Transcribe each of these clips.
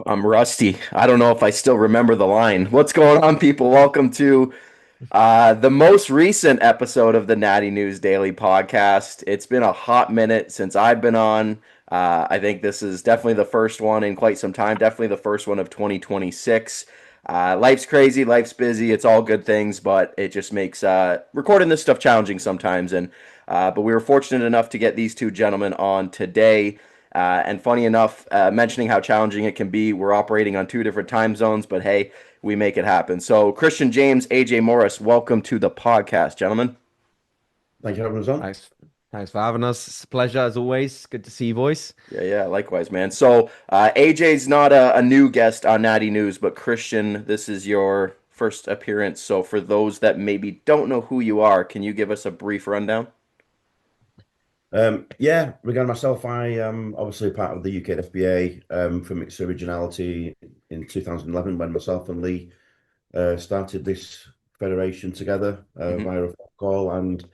I'm rusty. I don't know if I still remember the line. What's going on, people? Welcome to the most recent episode of the Natty News Daily podcast. It's been a hot minute since I've been on. I think this is definitely the first one in quite some time. Definitely the first one of 2026. Life's crazy, life's busy. It's all good things, but it just makes recording this stuff challenging sometimes. But we were fortunate enough to get these two gentlemen on today. And funny enough, mentioning how challenging it can be, we're operating on two different time zones, but hey, we make it happen. So, Christian James, AJ Morris, welcome to the podcast, gentlemen. Thank you for having us on. Thanks, thanks for having us. It's a pleasure as always. Good to see your voice. Yeah, likewise, man. So, AJ's not a new guest on Natty News, but Christian, this is your first appearance. So, for those that maybe don't know who you are, can you give us a brief rundown? Yeah, regarding myself, I am obviously part of the UKDFBA from its originality in 2011 when myself and Lee started this federation together Hmm. via a phone call, and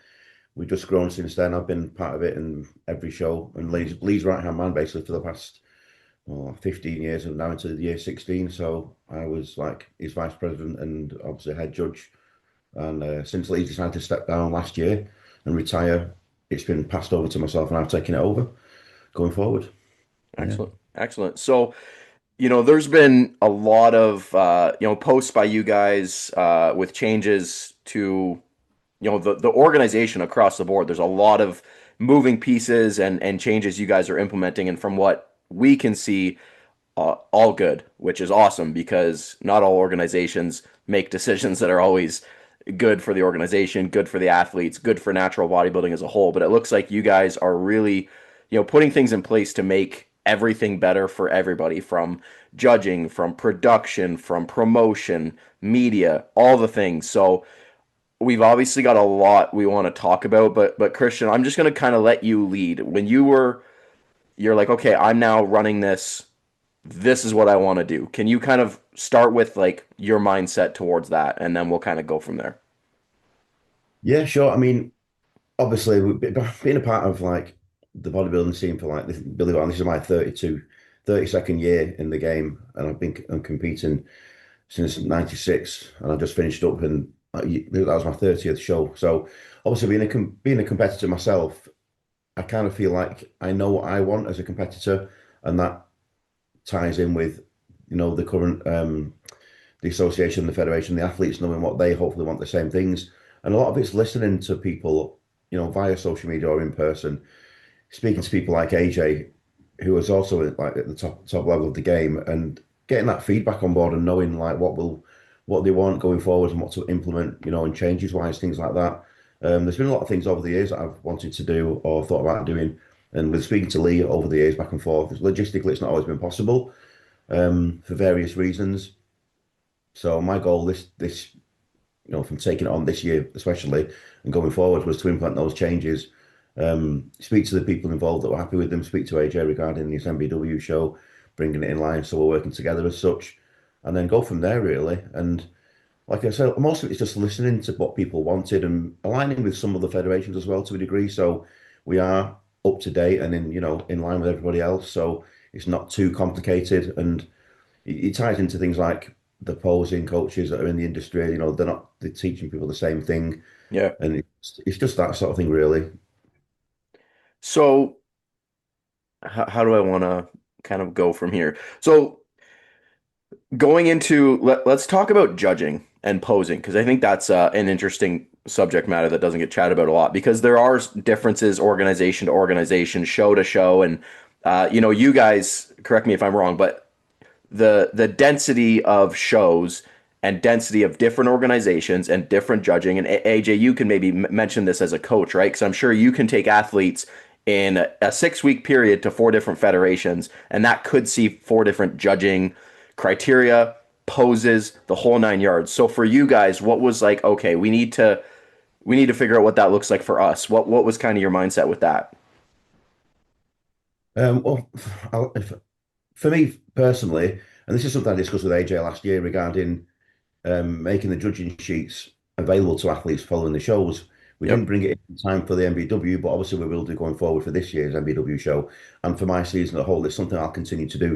we've just grown since then. I've been part of it in every show, and Lee's right-hand man basically for the past 15 years, and now into the year 16. So I was like his vice president and obviously head judge. And since Lee decided to step down last year and retire, it's been passed over to myself, and I've taken it over going forward. Yeah. Excellent, excellent. So, there's been a lot of posts by you guys with changes to the organization across the board. There's a lot of moving pieces and changes you guys are implementing, and from what we can see, all good, which is awesome because not all organizations make decisions that are always good for the organization, good for the athletes, good for natural bodybuilding as a whole. But it looks like you guys are really, putting things in place to make everything better for everybody, from judging, from production, from promotion, media, all the things. So we've obviously got a lot we want to talk about, but Christian, I'm just going to kind of let you lead. When you're like, okay, I'm now running this. This is what I want to do. Can you kind of start with like your mindset towards that, and then we'll kind of go from there? Yeah, sure. I mean, obviously, being a part of like the bodybuilding scene for like, believe it or not, this is my 32nd year in the game, and I'm competing since '96, and I just finished up, and that was my 30th show. So obviously, being a competitor myself, I kind of feel like I know what I want as a competitor, and that ties in with, the current the association, the federation, the athletes knowing what they hopefully want the same things. And a lot of it's listening to people, via social media or in person, speaking to people like AJ, who is also like at the top level of the game, and getting that feedback on board and knowing like what they want going forward and what to implement, and changes wise, things like that. There's been a lot of things over the years that I've wanted to do or thought about doing. And with speaking to Lee over the years back and forth, logistically, it's not always been possible for various reasons. So my goal this from taking it on this year especially and going forward was to implement those changes. Speak to the people involved that were happy with them. Speak to AJ regarding this MBW show, bringing it in line so we're working together as such, and then go from there really. And like I said, most of it's just listening to what people wanted and aligning with some of the federations as well to a degree. So we are up to date and in line with everybody else. So it's not too complicated, and it ties into things like the posing coaches that are in the industry. They're teaching people the same thing, Yeah. and it's just that sort of thing, really. So how do I want to kind of go from here? So going into let's talk about judging and posing because I think that's an interesting subject matter that doesn't get chatted about a lot because there are differences organization to organization, show to show, and you guys correct me if I'm wrong, but the density of shows and density of different organizations and different judging. And AJ, you can maybe mention this as a coach, right? Because I'm sure you can take athletes in a 6 week period to four different federations, and that could see four different judging criteria, poses, the whole nine yards. So for you guys, what was like, okay, we need to figure out what that looks like for us. What was kind of your mindset with that? Well, for me personally, and this is something I discussed with AJ last year regarding making the judging sheets available to athletes following the shows. We didn't Yep. bring it in time for the MBW, but obviously we will do going forward for this year's MBW show and for my season as a whole. It's something I'll continue to do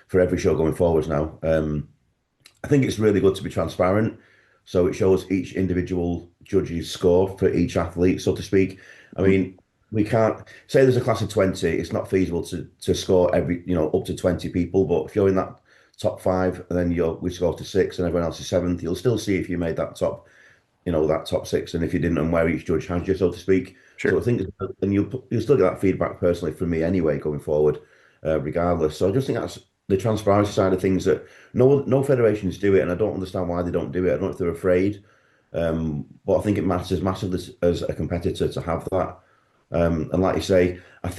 for every show going forwards now. I think it's really good to be transparent. So it shows each individual judge's score for each athlete, so to speak. I Mhm. mean, we can't say there's a class of 20, it's not feasible to score every, up to 20 people. But if you're in that top five and then we score to six and everyone else is seventh, you'll still see if you made that top six, and if you didn't, and where each judge has you, so to speak. So I Sure. think, and you'll still get that feedback personally from me anyway going forward, regardless. So I just think that's the transparency side of things that no federations do it, and I don't understand why they don't do it. I don't know if they're afraid, but I think it matters massively as a competitor to have that. And like you say, I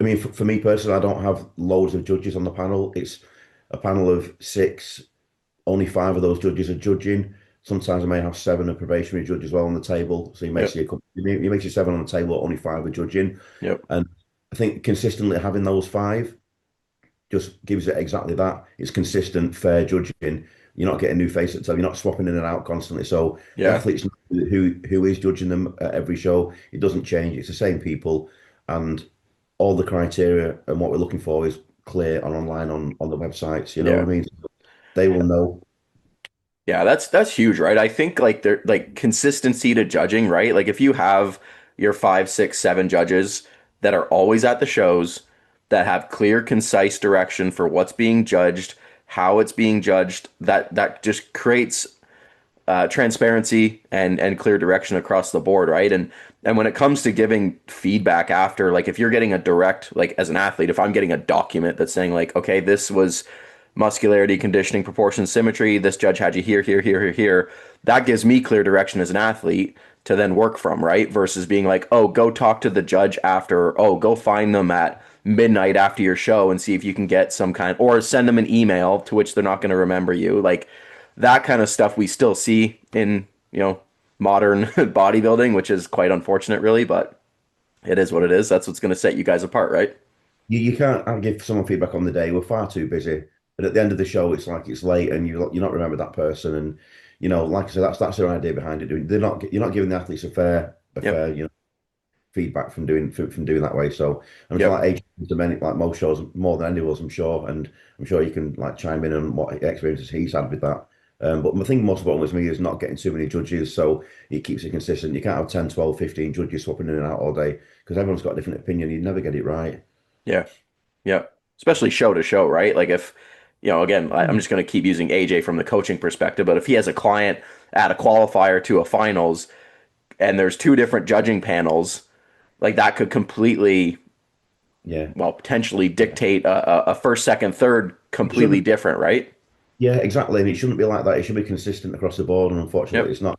mean, for me personally, I don't have loads of judges on the panel. It's a panel of six, only five of those judges are judging. Sometimes I may have seven a probationary judge as well on the table. So Yep. you may see seven on the table, only five are judging. Yep. And I think consistently having those five just gives it exactly that. It's consistent, fair judging. You're not getting new faces at the time. You're not swapping in and out constantly. So the Yeah. athletes know who is judging them at every show. It doesn't change. It's the same people, and all the criteria and what we're looking for is clear and online on the websites. You know what Yeah. I mean? They will know. Yeah, that's huge, right? I think like there like consistency to judging, right? Like if you have your five, six, seven judges that are always at the shows, that have clear, concise direction for what's being judged, how it's being judged, that just creates transparency and clear direction across the board, right? And when it comes to giving feedback after, like if you're getting a direct, like as an athlete, if I'm getting a document that's saying like, okay, this was muscularity, conditioning, proportion, symmetry, this judge had you here, here, here, here, here, that gives me clear direction as an athlete to then work from, right? Versus being like, oh, go talk to the judge after, oh, go find them at midnight after your show and see if you can get some kind, or send them an email to which they're not going to remember you. Like that kind of stuff we still see in, modern bodybuilding, which is quite unfortunate, really, but it is what it is. That's what's going to set you guys apart, right? You can't give someone feedback on the day. We're far too busy. But at the end of the show, it's like it's late and you're not remember that person. And like I said, that's their idea behind it. You're not giving the athletes a Yep. fair feedback from doing that way. So I'm sure Yep. like AJ to many like most shows more than any of us, I'm sure, and I'm sure you can like chime in on what experiences he's had with that. But my thing most important with me is not getting too many judges, so it keeps it consistent. You can't have 10, 12, 15 judges swapping in and out all day because everyone's got a different opinion. You never get it right. Yeah. Yeah. Especially show to show, right? Like if, again, I'm Mm. just going to keep using AJ from the coaching perspective, but if he has a client at a qualifier to a finals and there's two different judging panels, like that could completely, Yeah. well, potentially dictate a first, second, third It completely shouldn't. different, right? Yeah, exactly. And it shouldn't be like that. It should be consistent across the board. And unfortunately, Yep. it's not.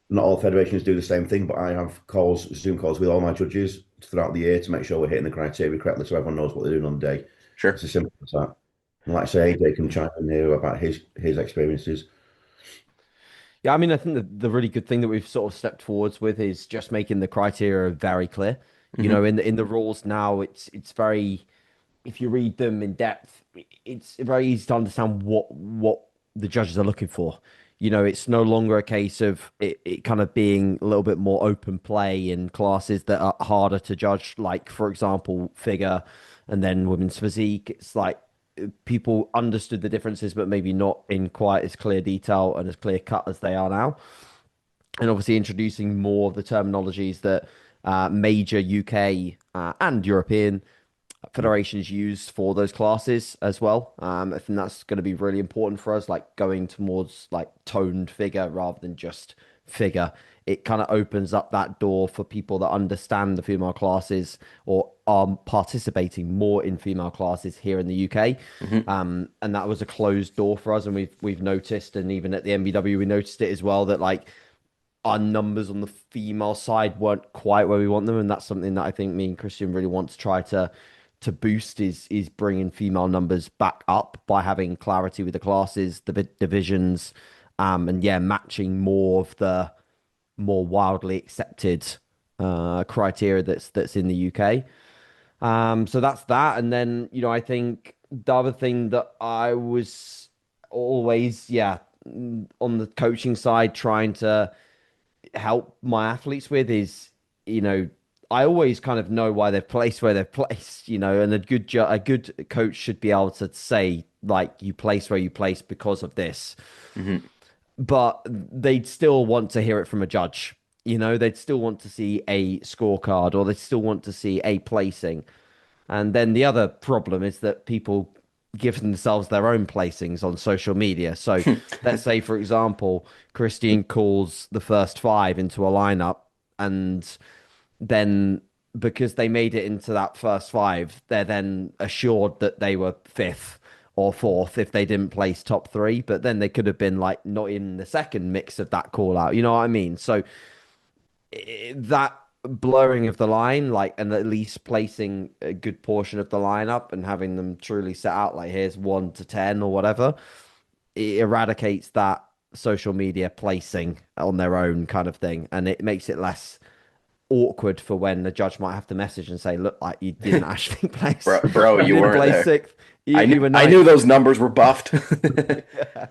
Not all federations do the same thing, but I have Zoom calls with all my judges throughout the year to make sure we're hitting the criteria correctly so everyone knows what they're doing on the day. It's Sure. as simple as that. And like I say, AJ can chime in here about his experiences. Yeah, I mean, I think the really good thing that we've sort of stepped forwards with is just making the criteria very clear. Hmm. In the rules now, it's very, if you read them in depth, it's very easy to understand what the judges are looking for. It's no longer a case of it kind of being a little bit more open play in classes that are harder to judge, like for example, figure and then women's physique. It's like people understood the differences, but maybe not in quite as clear detail and as clear cut as they are now. And obviously introducing more of the terminologies that major UK and European federations use for those classes as well. I think that's going to be really important for us, like going towards like toned figure rather than just figure. It kind of opens up that door for people that understand the female classes or are participating more in female classes here in the UK. Hmm. And that was a closed door for us, and we've noticed, and even at the MBW we noticed it as well that like our numbers on the female side weren't quite where we want them, and that's something that I think me and Christian really want to try to boost is bringing female numbers back up by having clarity with the classes, the divisions, and yeah, matching more of the more wildly accepted criteria that's in the UK. So that's that, and then I think the other thing that I was always on the coaching side trying to help my athletes with is, you know, I always kind of know why they've placed where they've placed, and a good coach should be able to say like you place where you place because of this, Hmm. but they'd still want to hear it from a judge. They'd still want to see a scorecard or they'd still want to see a placing. And then the other problem is that people give themselves their own placings on social media. So let's say, for example, Christian calls the first five into a lineup, and then because they made it into that first five, they're then assured that they were fifth or fourth if they didn't place top three. But then they could have been like not in the second mix of that call out. You know what I mean? So that blurring of the line, like, and at least placing a good portion of the lineup and having them truly set out, like, here's 1 to 10 or whatever, it eradicates that social media placing on their own kind of thing. And it makes it less awkward for when the judge might have to message and say, look, like, you didn't actually place, Bro, you you didn't weren't place there. sixth, I you knew were I knew ninth. those numbers were buffed. Yeah.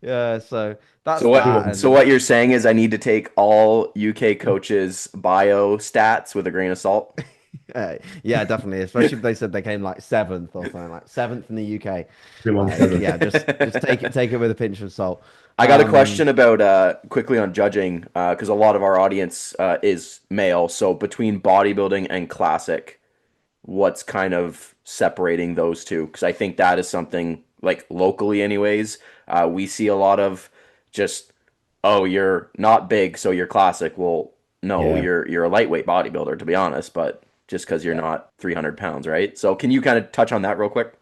Yeah. So that's So what that. Everyone. so And what you're saying is I need to take all UK coaches' bio stats with a grain of salt? yeah, definitely. Especially if they said they came like seventh or something, like seventh in the UK. Everyone Like, seven. yeah, just take it with a pinch of salt. I got a Um, question about quickly on judging because a lot of our audience is male. So between bodybuilding and classic, what's kind of separating those two? Because I think that is something like locally, anyways. We see a lot of just, oh, you're not big, so you're classic. Well, no, Yeah. you're a lightweight bodybuilder, to be honest, but just because you're not 300 pounds, right? So can you kind of touch on that real quick?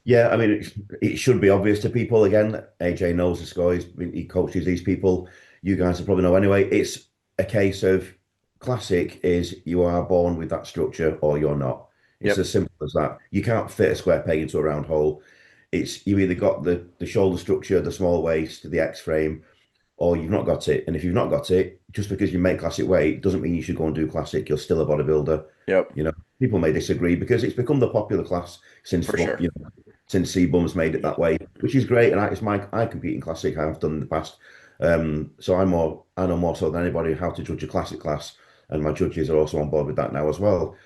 Yeah, I mean, it should be obvious to people. Again, AJ knows the score. He coaches these people. You guys will probably know anyway. It's a case of classic is you are born with that structure or you're not. It's Yep, as simple as that. You can't fit a square peg into a round hole. It's you either got the shoulder structure, the small waist, the X frame, or you've not got it. And if you've not got it, just because you make classic weight doesn't mean you should go and do classic. You're still a bodybuilder. yep, You know, people may disagree because it's become the popular class since for sure. since Seabum's made it that way, which is great. And I compete in classic. I have done in the past. So I know more so than anybody how to judge a classic class, and my judges are also on board with that now as well.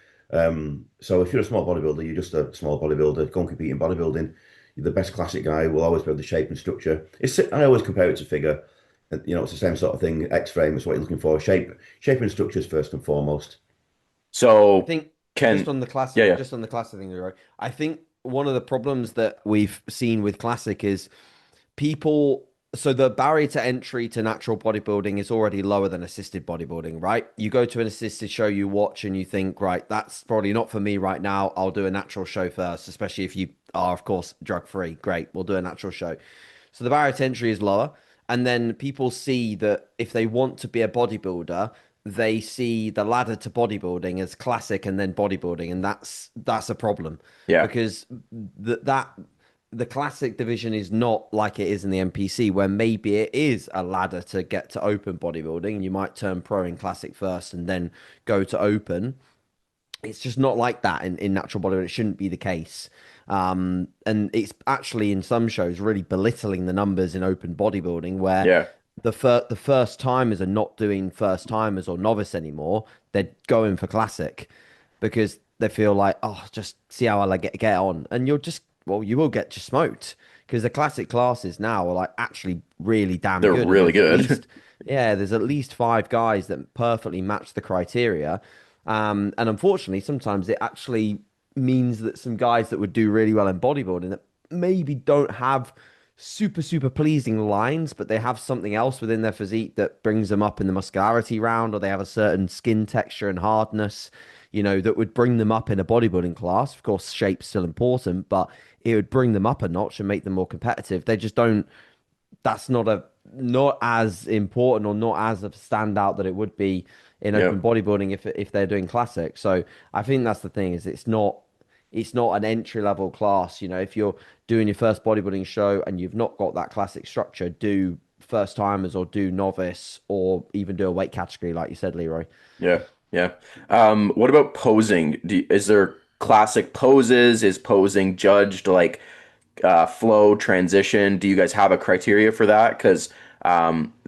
So if you're a small bodybuilder, you're just a small bodybuilder. Go and compete in bodybuilding. The best classic guy will always be the shape and structure. I always compare it to figure. It's the same sort of thing. X frame is what you're looking for. Shape and structure is first and foremost. I So think can, yeah, yeah. just on the classic thing, Leroy, I think one of the problems that we've seen with classic is people. So the barrier to entry to natural bodybuilding is already lower than assisted bodybuilding, right? You go to an assisted show, you watch, and you think, right, that's probably not for me right now. I'll do a natural show first, especially if you are, of course, drug free. Great, we'll do a natural show. So the barrier to entry is lower. And then people see that if they want to be a bodybuilder, they see the ladder to bodybuilding as classic and then bodybuilding, and that's a problem Yeah. because that the classic division is not like it is in the NPC, where maybe it is a ladder to get to open bodybuilding, and you might turn pro in classic first and then go to open. It's just not like that in natural bodybuilding. It shouldn't be the case. And it's actually in some shows really belittling the numbers in open bodybuilding, where Yeah. the first timers are not doing first timers or novice anymore. They're going for classic because they feel like, oh, just see how I get on, and you will get just smoked because the classic classes now are like actually really damn They're good, and really good. there's at least five guys that perfectly match the criteria. And unfortunately, sometimes it actually means that some guys that would do really well in bodybuilding that maybe don't have super pleasing lines, but they have something else within their physique that brings them up in the muscularity round, or they have a certain skin texture and hardness, that would bring them up in a bodybuilding class. Of course, shape's still important, but it would bring them up a notch and make them more competitive. They just don't. That's not as important or not as a standout that it would be in open Yep. bodybuilding if they're doing classic. So I think that's the thing, is it's not an entry level class. If you're doing your first bodybuilding show and you've not got that classic structure, do first timers or do novice or even do a weight category like you said, Leroy. Yeah. Yeah. What about posing? Is there classic poses? Is posing judged like flow, transition? Do you guys have a criteria for that? Because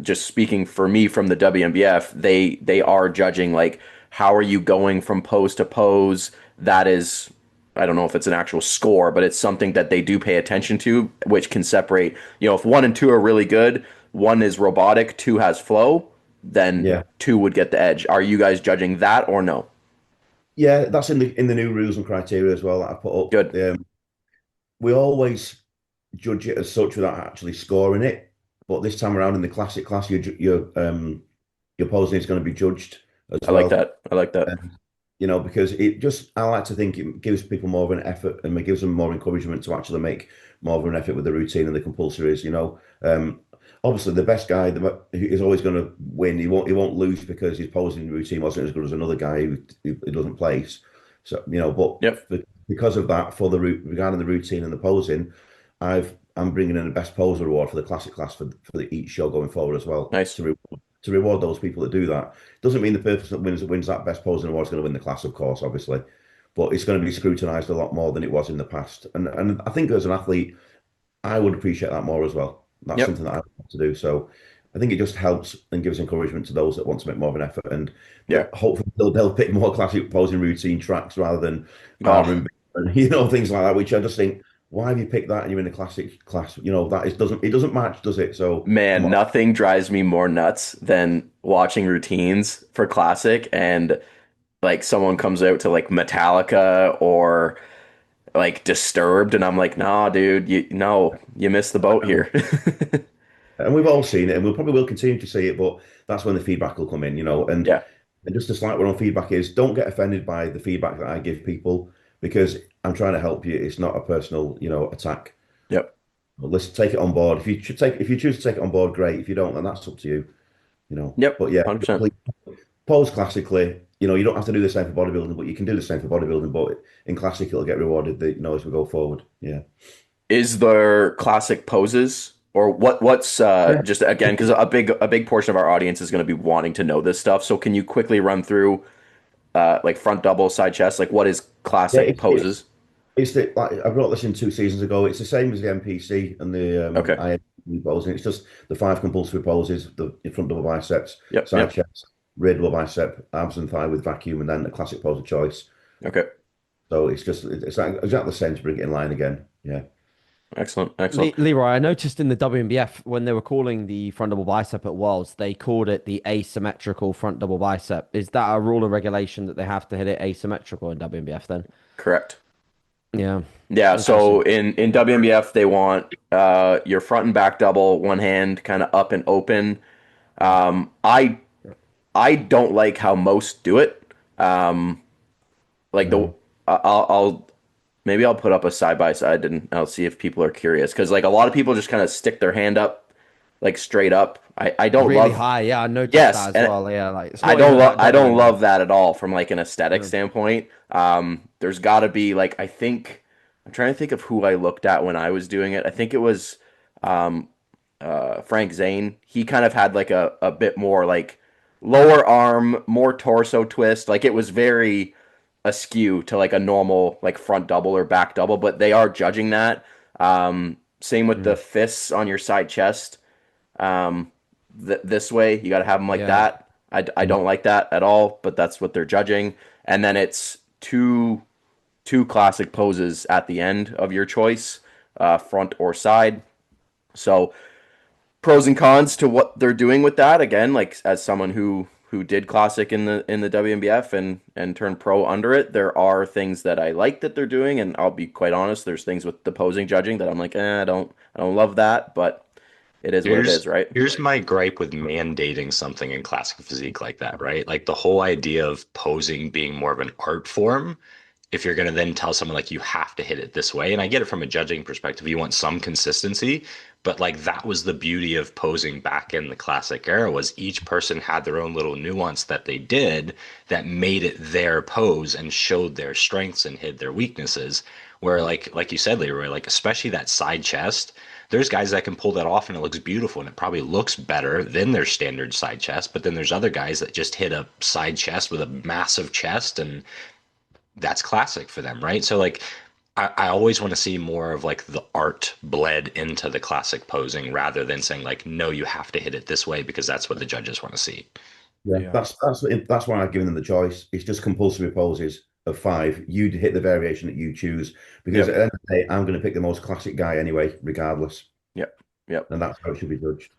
just speaking for me from the WMBF, they are judging like how are you going from pose to pose. That is, I don't know if it's an actual score, but it's something that they do pay attention to, which can separate, if one and two are really good, one is robotic, two has flow, then Yeah. two would get the edge. Are you guys judging that or no? Yeah, that's in the new rules and criteria as well that I put up. Good. We always judge it as such without actually scoring it. But this time around in the classic class, your posing is going to be judged as I like well. that. I like that. Because I like to think it gives people more of an effort and it gives them more encouragement to actually make more of an effort with the routine and the compulsories. Obviously the best guy is always going to win. He won't lose because his posing routine wasn't as good as another guy who doesn't place. So, Yep. because of that, regarding the routine and the posing, I'm bringing in a best poser award for the classic class for each show going forward as well Nice. to reward those people that do that. Doesn't mean the person that wins that best posing award is going to win the class, of course, obviously, but it's going to be scrutinised a lot more than it was in the past. And I think as an athlete, I would appreciate that more as well. That's Yep. something that I want to do. So I think it just helps and gives encouragement to those that want to make more of an effort, and Yeah. hopefully they'll pick more classic posing routine tracks rather than Oh, arm and things like that. Which I just think, why have you picked that and you're in the classic class? That it doesn't match, does it? So come man, on. nothing drives me more nuts than watching routines for classic and like someone comes out to like Metallica or like Disturbed and I'm like, "Nah, dude, you missed the boat here." And we've all seen it, and we'll probably will continue to see it, but that's when the feedback will come in. Yeah. And just a slight word on feedback is don't get offended by the feedback that I give people because I'm trying to help you. It's not a personal attack. Yep. Let's take it on board. If you choose to take it on board, great. If you don't, then that's up to you. Yep. But yeah, 100%. please pose classically. You don't have to do the same for bodybuilding, but you can do the same for bodybuilding. But in classic, it'll get rewarded, as we go forward. Yeah. Is there classic poses or what's Yeah. just again because a big portion of our audience is going to be wanting to know this stuff. So can you quickly run through like front double, side chest, like what is Yeah, classic poses? like I brought this in 2 seasons ago. It's the same as the NPC and the Okay. IM posing. It's just the five compulsory poses: the front double biceps, Yep. side Yep. chest, rear double bicep, abs and thigh with vacuum, and then a classic pose of choice. Okay. So it's like exactly the same to bring it in line again. Yeah. Excellent. Excellent. Leroy, I noticed in the WNBF when they were calling the front double bicep at Worlds, they called it the asymmetrical front double bicep. Is that a rule or regulation that they have to hit it asymmetrical in WNBF then? Correct. Yeah, Yeah, so interesting. in WNBF they want your front and back double, one hand kind of up and open. I don't like how most do it. Um, like the No. I'll maybe I'll put up a side by side and I'll see if people are curious because like a lot of people just kind of stick their hand up like straight up. I don't Really love high. Yeah, I noticed yes, that as and well. Yeah, like it's I not don't even love that I double don't anymore. love that at all from like an aesthetic Yeah. standpoint. There's got to be like I think I'm trying to think of who I looked at when I was doing it. I think it was um, Frank Zane. He kind of had like a bit more like lower arm, more torso twist. Like it was very askew to like a normal like front double or back double, but they are judging that. Same with the Mm. fists on your side chest. This way, you got to have them like Yeah. that. I don't like that at all, but that's what they're judging. And then it's two classic poses at the end of your choice, front or side. So pros and cons to what they're doing with that. Again, like as someone who did classic in the WNBF and turned pro under it, there are things that I like that they're doing, and I'll be quite honest. There's things with the posing judging that I'm like, I don't love that, but it is what it is, Here's right? here's my gripe with mandating something in classic physique like that, right? Like the whole idea of posing being more of an art form. If you're going to then tell someone like you have to hit it this way, and I get it from a judging perspective, you want some consistency, but like that was the beauty of posing back in the classic era was each person had their own little nuance that they did that made it their pose and showed their strengths and hid their weaknesses. Where like you said, Leroy, like especially that side chest, there's guys that can pull that off and it looks beautiful and it probably looks better than their standard side chest. But then there's other guys that just hit a side chest with a massive chest and that's classic for them, right? So like I always want to see more of like the art bled into the classic posing rather than saying like, no, you have to hit it this way because that's what the judges want to see. Yeah, Yeah. that's why I've given them the choice. It's just compulsory poses of five. You hit the variation that you choose because at Yep. the end of the day, I'm going to pick the most classic guy anyway, regardless, Yep. Yep. and that's how it should be judged.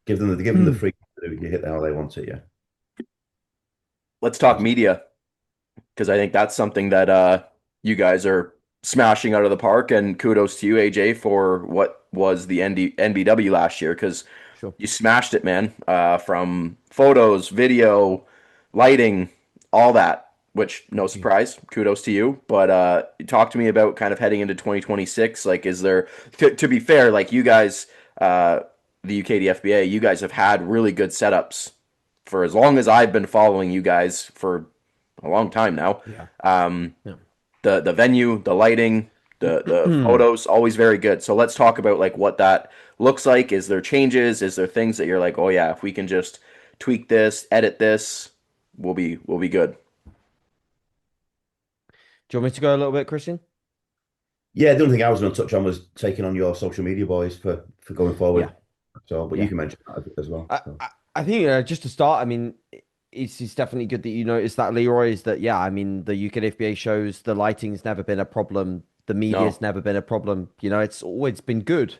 Give them the freedom to do it how they want it. Yeah, Let's talk that's media because I think that's something that you guys are smashing out of the park. And kudos to you, AJ, for what was the NBW last year because Sure. you smashed it, man. From photos, video, lighting, all that. Which no Thank you. surprise, kudos to you. But talk to me about kind of heading into 2026. Like, is there to be fair, like you guys, the UKDFBA, you guys have had really good setups for as long as I've been following you guys for a long time now. Yeah. Um, Yeah. the venue, the lighting, the photos, always very good. So let's talk about like what that looks like. Is there changes? Is there things that you're like, oh yeah, if we can just tweak this, edit this, we'll be good. Do you want me to go a little bit, Christian? yeah. The only thing I was going to touch on was taking on your social media boys for going Yeah. forward. So, but you Yeah. can mention that as well. I, So. I, I think just to start, I mean, it's definitely good that you noticed that, Leroy, is that, yeah, I mean, the UKDFBA shows the lighting's never been a problem. The media's No, never been a problem. It's always been good.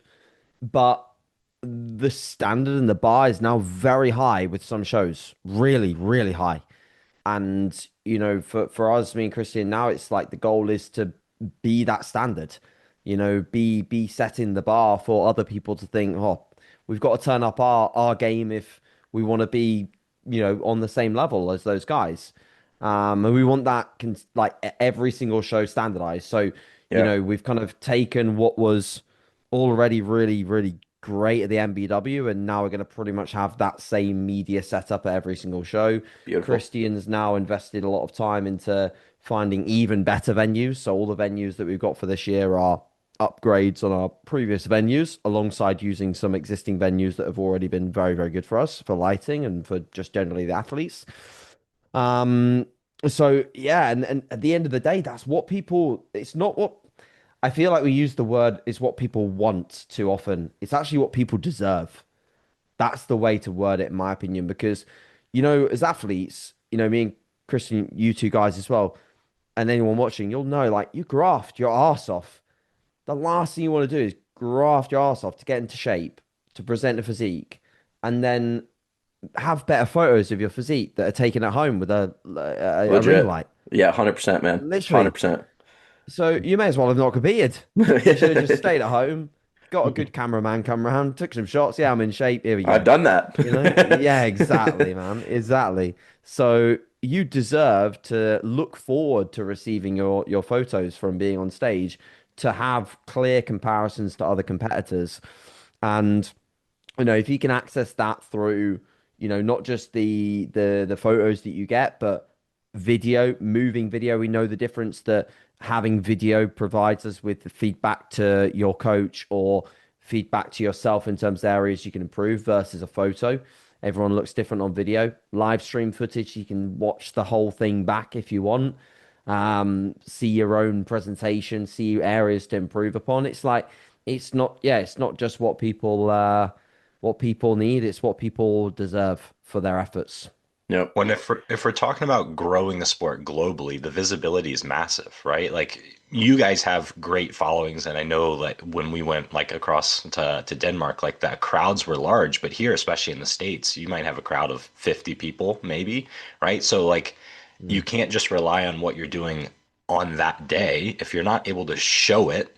But the standard and the bar is now very high with some shows, really, really high. And for us, me and Christian, now it's like the goal is to be that standard. Be setting the bar for other people to think, oh, we've got to turn up our game if we want to be, on the same level as those guys. And we want that every single show standardized. So, yeah, we've kind of taken what was already really, really great at the MBW, and now we're going to pretty much have that same media setup at every single show. beautiful. Christian's now invested a lot of time into finding even better venues. So all the venues that we've got for this year are upgrades on our previous venues, alongside using some existing venues that have already been very, very good for us for lighting and for just generally the athletes. Um, so yeah, and at the end of the day, that's what people, it's not what I feel like we use the word is what people want too often. It's actually what people deserve. That's the way to word it, in my opinion, because, as athletes, me and Christian, you two guys as well, and anyone watching, you'll know, like, you graft your ass off. The last thing you want to do is graft your ass off to get into shape, to present a physique, and then have better photos of your physique that are taken at home with a ring Legit. light. Yeah, 100%, man. Literally. 100%. So you may as well have not competed. You should have just stayed at home, got a good cameraman come around, took some shots. Yeah, I'm in shape. Here we I've go. done that. Yeah, exactly, man. Exactly. So you deserve to look forward to receiving your photos from being on stage, to have clear comparisons to other competitors. And if you can access that through, not just the photos that you get, but video, moving video. We know the difference that having video provides us with the feedback to your coach or feedback to yourself in terms of areas you can improve versus a photo. Everyone looks different on video. Live stream footage, you can watch the whole thing back if you want. See your own presentation, see areas to improve upon. It's like it's not just what people need, it's what people deserve for their efforts. Yep. When if we're talking about growing the sport globally, the visibility is massive, right? Like you guys have great followings, and I know that when we went like across to Denmark, like that crowds were large, but here, especially in the States, you might have a crowd of 50 people, maybe, right? So like you Mm. can't just rely on what you're doing on that day. If you're not able to show it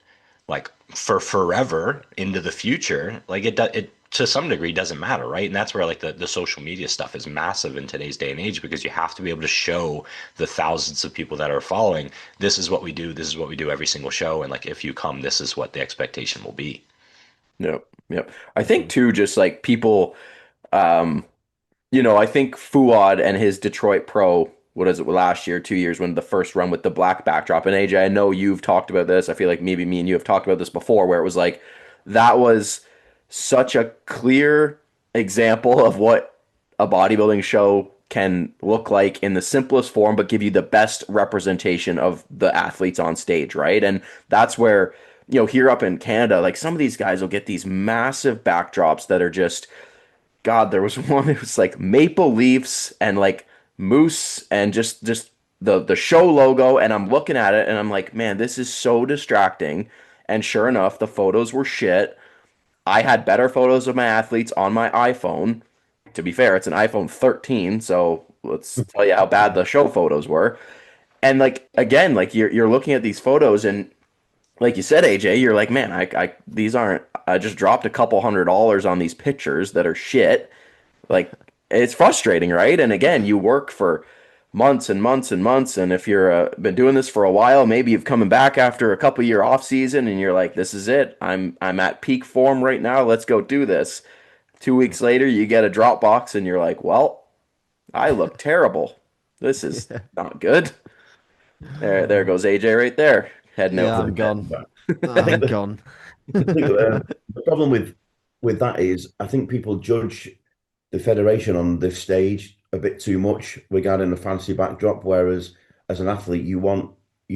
like for forever into the future, like it to some degree doesn't matter, right? And that's where like the social media stuff is massive in today's day and age, because you have to be able to show the thousands of people that are following, this is what we do, this is what we do every single show, and like if you come, this is what the expectation will be. Yep. Yep. I think Definitely. too, just like people, um, I think Fuad and his Detroit Pro, what is it, last year, 2 years, when the first run with the black backdrop. And AJ, I know you've talked about this. I feel like maybe me and you have talked about this before, where it was like that was such a clear example of what a bodybuilding show can look like in the simplest form, but give you the best representation of the athletes on stage, right? And that's where, here up in Canada, like some of these guys will get these massive backdrops that are just God, there was one. It was like maple leaves and like moose and just the show logo. And I'm looking at it and I'm like, man, this is so distracting. And sure enough, the photos were shit. I had better photos of my athletes on my iPhone. To be fair, it's an iPhone 13, so let's tell you how bad the show photos were. And like again, like you're looking at these photos and like you said, AJ, you're like, man, I these aren't. I just dropped a couple $100 on these pictures that are shit. Like it's frustrating, right? And again, you work for months and months and months, and if you're been doing this for a while, maybe you've coming back after a couple year off season, and you're like, this is it. I'm at peak form right now. Let's go do this. 2 weeks later, you get a drop box, and you're like, well, I look terrible. This is not good. There goes AJ right there, heading out Yeah, for the I'm bit. gone. I think I'm gone. I think the problem with that is I think people judge the federation on this stage a bit too much regarding the fancy backdrop, whereas as an athlete, you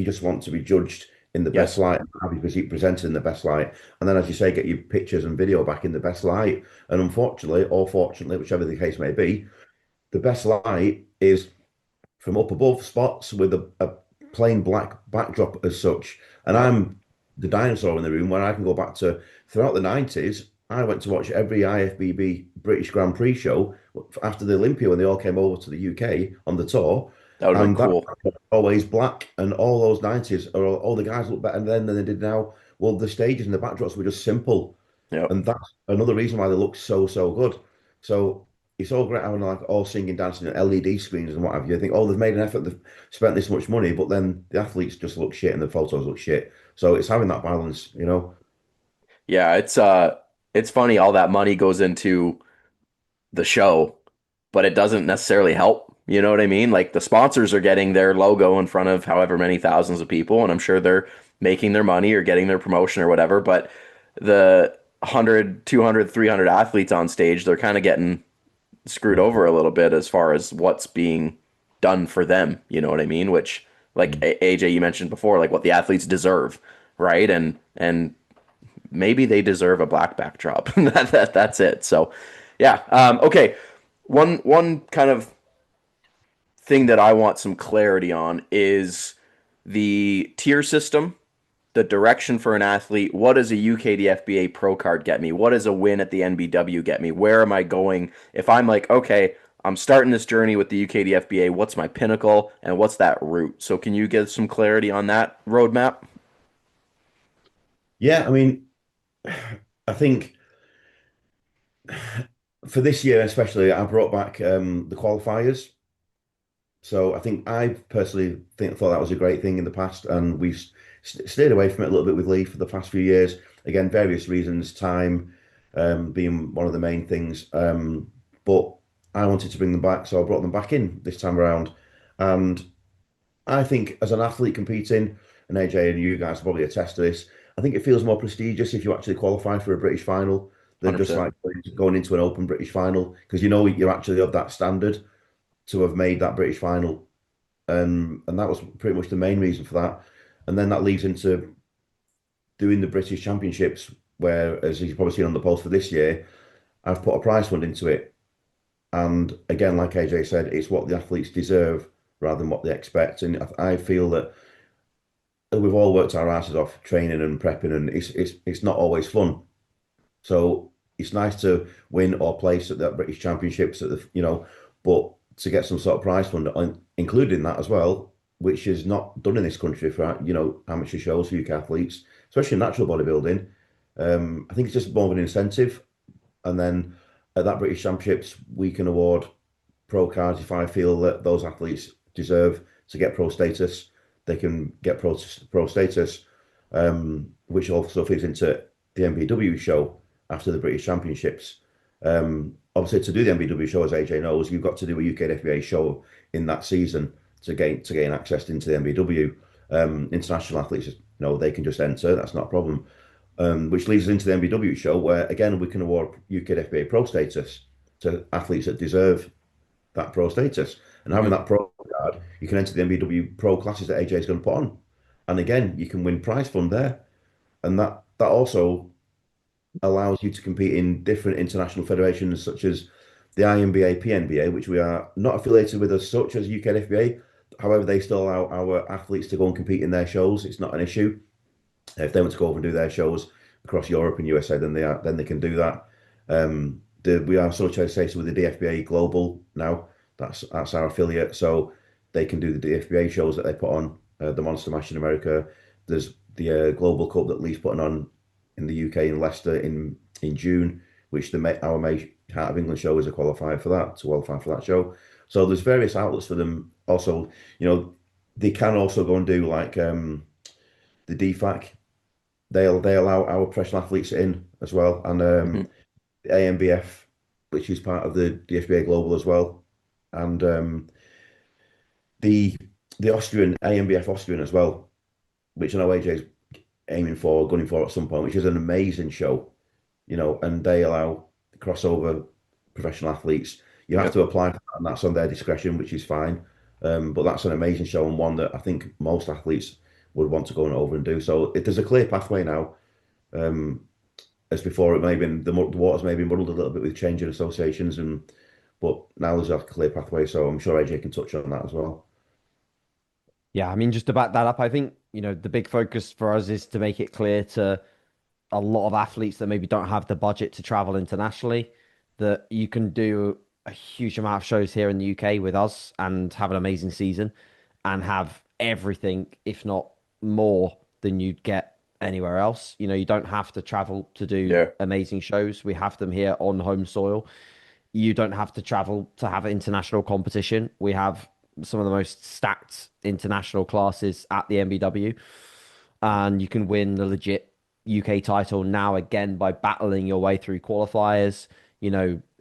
just want to be judged in the best Yes, light, and have you presented in the best light, and then as you say, get your pictures and video back in the best light. And unfortunately, or fortunately, whichever the case may be, the best light is from up above spots with a plain black backdrop as such. And yep, I'm the dinosaur in the room where I can go back to throughout the 90s. I went to watch every IFBB British Grand Prix show after the Olympia when they all came over to the UK on the tour. that would have been And that cool. was always black. And all those 90s, are all the guys look better then than they did now. Well, the stages and the backdrops were just simple. Yep. And that's another reason why they look so, so good. So it's all great having like all singing, dancing, and LED screens and what have you. I think, oh, they've made an effort, they've spent this much money, but then the athletes just look shit and the photos look shit. So it's having that balance, you know. Yeah, it's funny all that money goes into the show, but it doesn't necessarily help. You know what I mean? Like the sponsors are getting their logo in front of however many thousands of people, and I'm sure they're making their money or getting their promotion or whatever, but the 100, 200, 300 athletes on stage, they're kind of getting screwed over a little bit as far as what's being done for them. You know what I mean? Which, like AJ, you mentioned before, like what the athletes deserve, right? And maybe they deserve a black backdrop. That's it. So, yeah. Okay. One kind of thing that I want some clarity on is the tier system, the direction for an athlete. What does a UKDFBA pro card get me? What does a win at the NBW get me? Where am I going? If I'm like, okay, I'm starting this journey with the UKDFBA, what's my pinnacle and what's that route? So can you give some clarity on that roadmap? Yeah, I mean, I think for this year especially, I brought back the qualifiers. So I think I personally thought that was a great thing in the past, and we've stayed away from it a little bit with Lee for the past few years. Again, various reasons, time being one of the main things. But I wanted to bring them back, so I brought them back in this time around. And I think as an athlete competing, and AJ and you guys probably attest to this, I think it feels more prestigious if you actually qualify for a British final than just 100%. like going into an open British final, because you know you're actually of that standard to have made that British final. And that was pretty much the main reason for that. And then that leads into doing the British Championships, where, as you've probably seen on the post for this year, I've put a prize fund into it. And again, like AJ said, it's what the athletes deserve rather than what they expect. And I feel that we've all worked our asses off training and prepping, and it's not always fun. So it's nice to win or place at the British Championships at the but to get some sort of prize fund, including that as well, which is not done in this country for amateur shows for UK athletes, especially in natural bodybuilding. I think it's just more of an incentive, and then at that British Championships we can award pro cards if I feel that those athletes deserve to get pro status. They can get pro status, which also feeds into the MBW show after the British Championships. Obviously, to do the MBW show, as AJ knows, you've got to do a UKDFBA show in that season to gain access into the MBW. International athletes, they can just enter. That's not a problem. Which leads us into the MBW show, where again we can award UKDFBA pro status to athletes that deserve that pro status. And having Mhm. that pro card, you can enter the MBW pro classes that AJ is going to put on. And again, you can win prize fund there. And that also allows you to compete in different international federations such as the INBA, PNBA, which we are not affiliated with as such as UKDFBA. However, they still allow our athletes to go and compete in their shows. It's not an issue. If they want to go over and do their shows across Europe and USA, then they can do that. We are associated with the DFBA Global now. That's our affiliate, so they can do the DFBA shows that they put on the Monster Mash in America. There's the Global Cup that Lee's putting on in the UK in Leicester in June, which our May Heart of England show is a qualifier for that to qualify for that show. So there's various outlets for them. Also, they can also go and do like the DFAC. They allow our professional athletes in as well, and Mhm. the AMBF, which is part of the DFBA Global as well, and the Austrian AMBF Austrian as well, which I know AJ's aiming for, gunning for at some point, which is an amazing show, and they allow crossover professional athletes. You have to Yep. apply for that, and that's on their discretion, which is fine. But that's an amazing show and one that I think most athletes would want to go over and do. So if there's a clear pathway now, um, as before, it may have been the waters may be muddled a little bit with changing associations, but now there's a clear pathway. So I'm sure AJ can touch on that as well. Yeah, I mean, just to back that up, I think, the big focus for us is to make it clear to a lot of athletes that maybe don't have the budget to travel internationally that you can do a huge amount of shows here in the UK with us and have an amazing season and have everything, if not more, than you'd get anywhere else. You don't have to travel to do Yeah. amazing shows. We have them here on home soil. You don't have to travel to have international competition. We have some of the most stacked international classes at the MBW, and you can win the legit UK title now again by battling your way through qualifiers,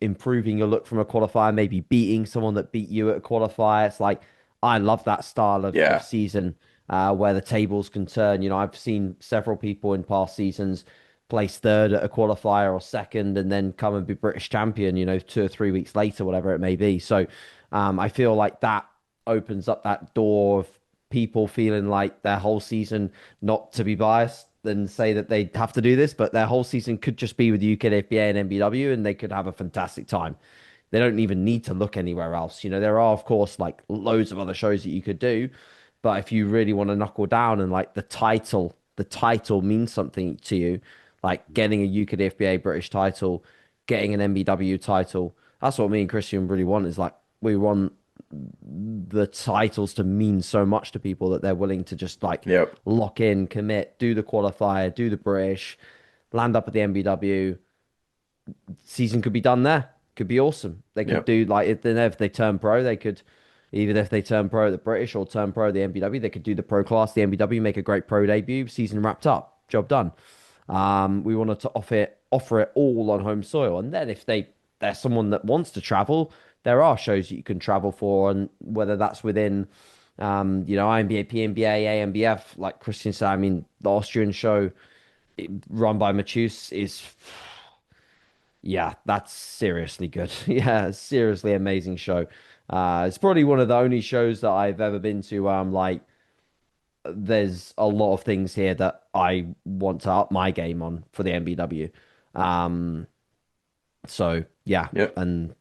improving your look from a qualifier, maybe beating someone that beat you at a qualifier. It's like, I love that style of Yeah. season where the tables can turn. I've seen several people in past seasons place third at a qualifier or second and then come and be British champion, 2 or 3 weeks later, whatever it may be. So I feel like that opens up that door of people feeling like their whole season, not to be biased and say that they have to do this, but their whole season could just be with UKDFBA and MBW and they could have a fantastic time. They don't even need to look anywhere else. There are, of course, like loads of other shows that you could do, but if you really want to knuckle down and like the title means something to you, like getting a UKDFBA British title, getting an MBW title. That's what me and Christian really want is like we want the titles to mean so much to people that they're willing to just like Yep. lock in, commit, do the qualifier, do the British, land up at the MBW. Season could be done there. Could be awesome. They could Yep. do like if they turn pro, they could even if they turn pro at the British or turn pro at the MBW, they could do the pro class, the MBW, make a great pro debut, season wrapped up, job done. We wanted to offer it all on home soil, and then if there's someone that wants to travel, there are shows that you can travel for, and whether that's within, INBA, PNBA, AMBF, like Christian said. I mean, the Austrian show run by Matus is, yeah, that's seriously good. Yeah, seriously amazing show. It's probably one of the only shows that I've ever been to. Like there's a lot of things here that I want to up my game on for the MBW. Um, so yeah, Yep. and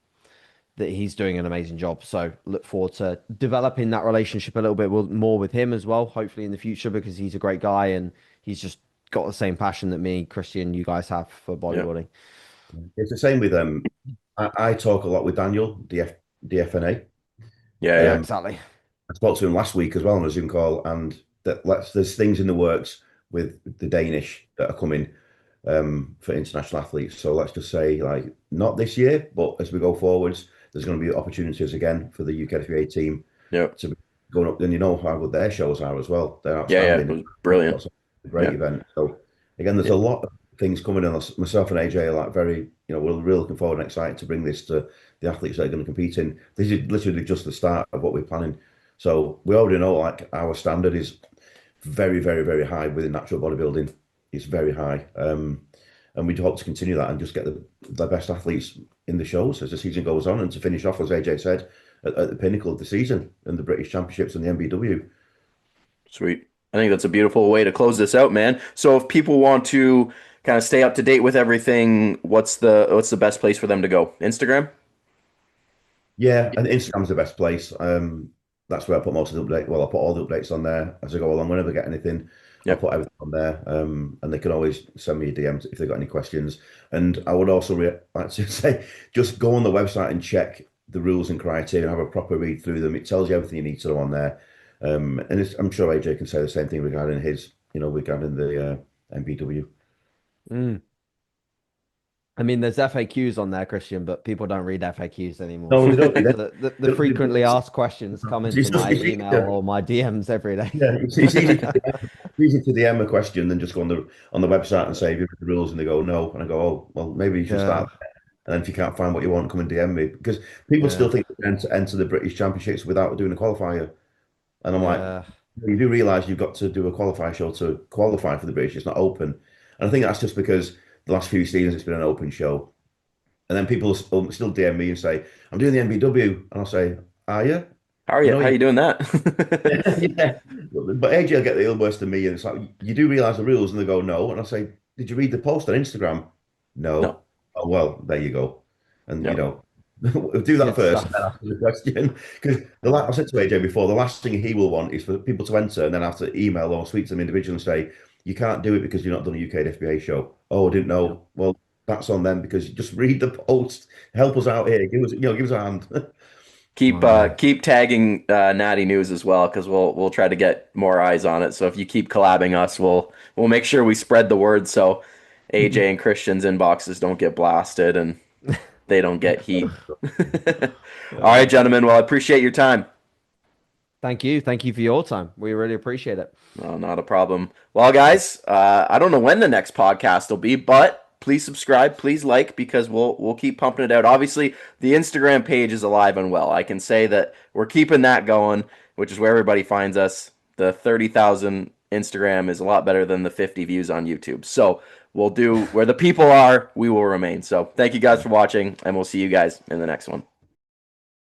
that he's doing an amazing job. So look forward to developing that relationship a little bit more with him as well, hopefully in the future, because he's a great guy and he's just got the same passion that me, Christian, you guys have for Yep. bodybuilding. It's the same with I talk a lot with Daniel, DFNA. Yeah. Yeah, Yeah. exactly. I spoke to him last week as well on a Zoom call, and there's things in the works with the Danish that are coming for international athletes. So let's just say, like, not this year, but as we go forwards, there's going to be opportunities again for the UKDFA team Yep. to be going up. And you know how good their shows are as well. They're Yeah. Yeah. It outstanding. was brilliant. That's a great Yeah. event. So again, there's a Yeah. lot of things coming in. Myself and AJ are like we're really looking forward and excited to bring this to the athletes that are going to compete in. This is literally just the start of what we're planning. So we already know like our standard is very, very, very high within natural bodybuilding. It's very high. And we hope to continue that and just get the best athletes in the shows as the season goes on and to finish off, as AJ said, at the pinnacle of the season and the British Championships and the MBW. Sweet. I think that's a beautiful way to close this out, man. So if people want to kind of stay up to date with everything, what's the best place for them to go? Instagram? Yeah, and Instagram's the best place. That's where I put most of the updates. Well, I put all the updates on there as I go along. Whenever I get anything, I'll Yep. put everything on there. And they can always send me a DM if they've got any questions. And I would also like to say, just go on the website and check the rules and criteria and have a proper read through them. It tells you everything you need to know on there. And I'm sure AJ can say the same thing regarding regarding the MPW. Mm. I mean, there's FAQs on there, Christian, but people don't read FAQs anymore. No, they don't. They The frequently asked questions come into my it's email easier. or my DMs every day. Yeah, it's easy to DM a question than just go on the website and say, "Have you read the rules?" And they go, "No," and I go, "Oh, well, maybe you should Yeah, start." And then if you can't find what you want, come and DM me because people still yeah, think they can enter the British Championships without doing a qualifier, and I'm like, yeah. you do realise you've got to do a qualifier show to qualify for the British. It's not open, and I think that's just because the last few seasons it's been an open show, and then people still DM me and say, "I'm doing the NBW," and I'll say, "Are you?" How are "Well, you? no, How you." you doing that? Yeah. But AJ will get the ill worse than me, and it's like, you do realise the rules, and they go, no. And I say, did you read the post on Instagram? No. No. Oh, well, there you go. And, Yep. do that Good first, and then stuff. ask the question. Because I said to AJ before, the last thing he will want is for people to enter and then have to email or speak to them individually and say, you can't do it because you've not done a UKDFBA show. Oh, I didn't know. Well, that's on them because just read the post. Help us out here. Give us a hand. Keep Oh yeah. keep tagging Natty News as well because we'll try to get more eyes on it. So if you keep collabing us, we'll make sure we spread the word so AJ and Christian's inboxes don't get blasted and they don't get heat. All right, Uh, gentlemen. Well, I appreciate your time. Thank you. Thank you for your time. We really appreciate it. No, not a problem. Well, guys, I don't know when the next podcast will be, but please subscribe, please like, because we'll keep pumping it out. Obviously, the Instagram page is alive and well. I can say that we're keeping that going, which is where everybody finds us. The 30,000 Instagram is a lot better than the 50 views on YouTube. So we'll do where the people are, we will remain. So thank you guys for watching, and we'll see you guys in the next one.